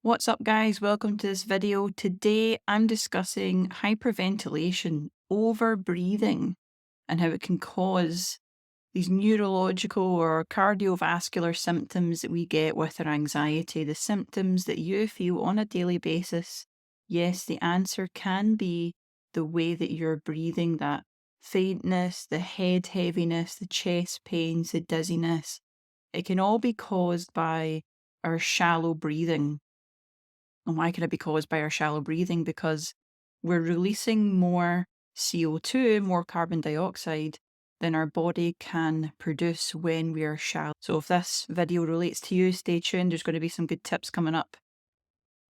What's up, guys? Welcome to this video. Today I'm discussing hyperventilation, over breathing, and how it can cause these neurological or cardiovascular symptoms that we get with our anxiety, the symptoms that you feel on a daily basis. Yes, the answer can be the way that you're breathing, that faintness, the head heaviness, the chest pains, the dizziness. It can all be caused by our shallow breathing. And why can it be caused by our shallow breathing? Because we're releasing more CO2, more carbon dioxide, than our body can produce when we are shallow. So if this video relates to you, stay tuned. There's going to be some good tips coming up.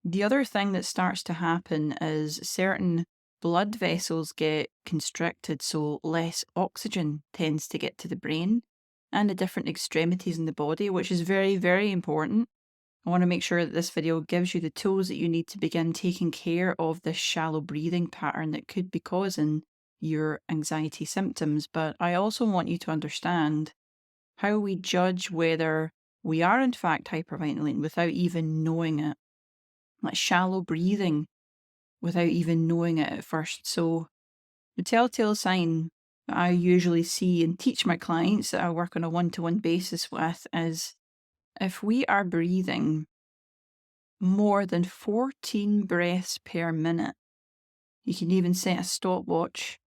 The other thing that starts to happen is certain blood vessels get constricted, so less oxygen tends to get to the brain and the different extremities in the body, which is very, very important. I want to make sure that this video gives you the tools that you need to begin taking care of this shallow breathing pattern that could be causing your anxiety symptoms. But I also want you to understand how we judge whether we are in fact hyperventilating without even knowing it. Like shallow breathing without even knowing it at first. So the telltale sign that I usually see and teach my clients that I work on a one-to-one basis with is if we are breathing more than 14 breaths per minute. You can even set a stopwatch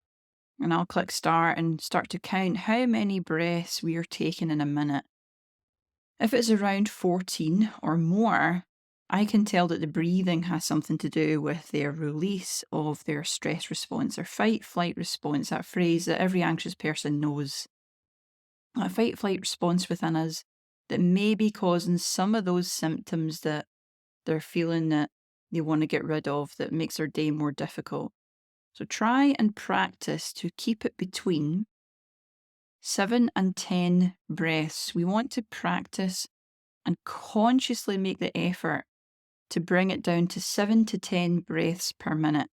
and I'll click start and start to count how many breaths we are taking in a minute. If it's around 14 or more, I can tell that the breathing has something to do with their release of their stress response, their fight-flight response, that phrase that every anxious person knows. That fight-flight response within us that may be causing some of those symptoms that they're feeling that they want to get rid of that makes their day more difficult. So try and practice to keep it between 7 and 10 breaths. We want to practice and consciously make the effort to bring it down to 7 to 10 breaths per minute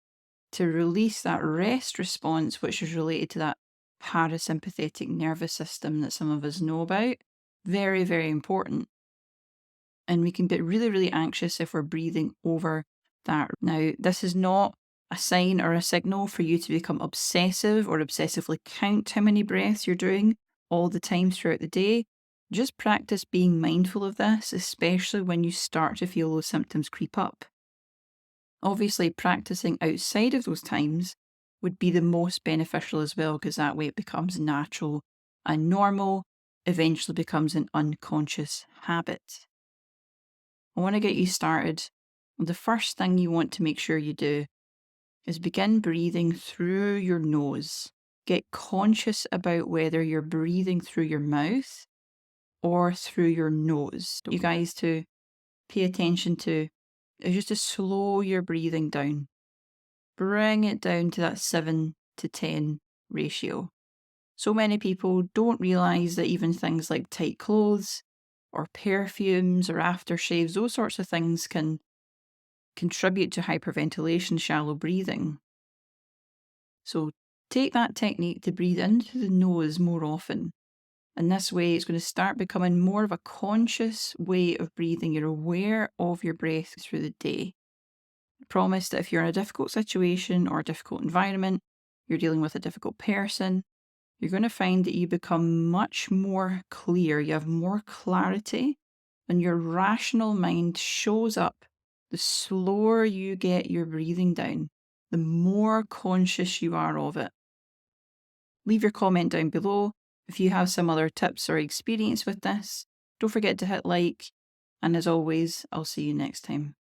to release that rest response, which is related to that parasympathetic nervous system that some of us know about. Very, very important. And we can get really, really anxious if we're breathing over that. Now, this is not a sign or a signal for you to become obsessive or obsessively count how many breaths you're doing all the time throughout the day. Just practice being mindful of this, especially when you start to feel those symptoms creep up. Obviously, practicing outside of those times would be the most beneficial as well, because that way it becomes natural and normal, eventually becomes an unconscious habit. I want to get you started. The first thing you want to make sure you do is begin breathing through your nose. Get conscious about whether you're breathing through your mouth or through your nose. You guys to pay attention to is just to slow your breathing down. Bring it down to that 7 to 10 ratio. So many people don't realize that even things like tight clothes or perfumes or aftershaves, those sorts of things can contribute to hyperventilation, shallow breathing. So take that technique to breathe into the nose more often. And this way it's going to start becoming more of a conscious way of breathing. You're aware of your breath through the day. I promise that if you're in a difficult situation or a difficult environment, you're dealing with a difficult person, you're going to find that you become much more clear. You have more clarity and your rational mind shows up. The slower you get your breathing down, the more conscious you are of it. Leave your comment down below if you have some other tips or experience with this. Don't forget to hit like. And as always, I'll see you next time.